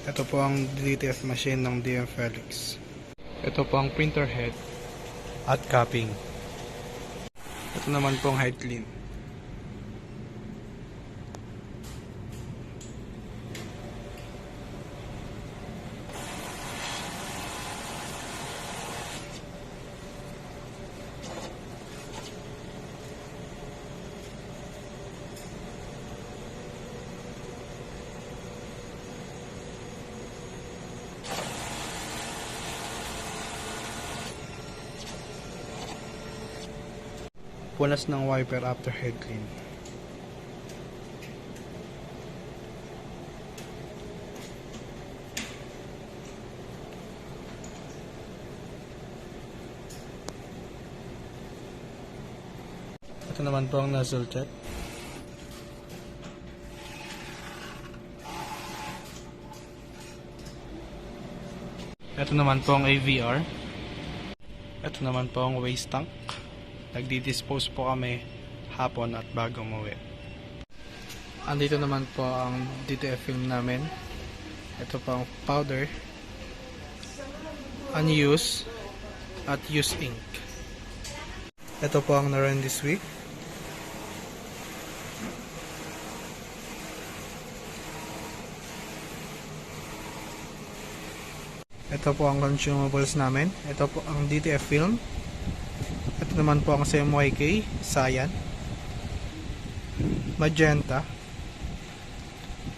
Ito po ang DTF machine ng DM Felix. Ito po ang printer head at capping. Ito naman po ang head clean. Punas ng wiper after head clean. Ito naman po ang nozzle check. Ito naman po ang AVR. Ito naman po ang waste tank. Nagdi-dispose po kami hapon at bago umuwi. Andito naman po ang DTF film namin. Ito po ang powder, unused at used ink. Ito po ang na-run this week. Ito po ang consumables namin. Ito po ang DTF film. Ito naman po ang CMYK, cyan, magenta,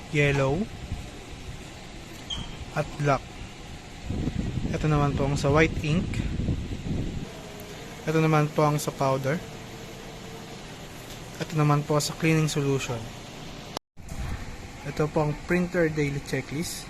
yellow, at black. Ito naman po ang sa white ink. Ito naman po ang sa powder. Ito naman po sa cleaning solution. Ito po ang printer daily checklist.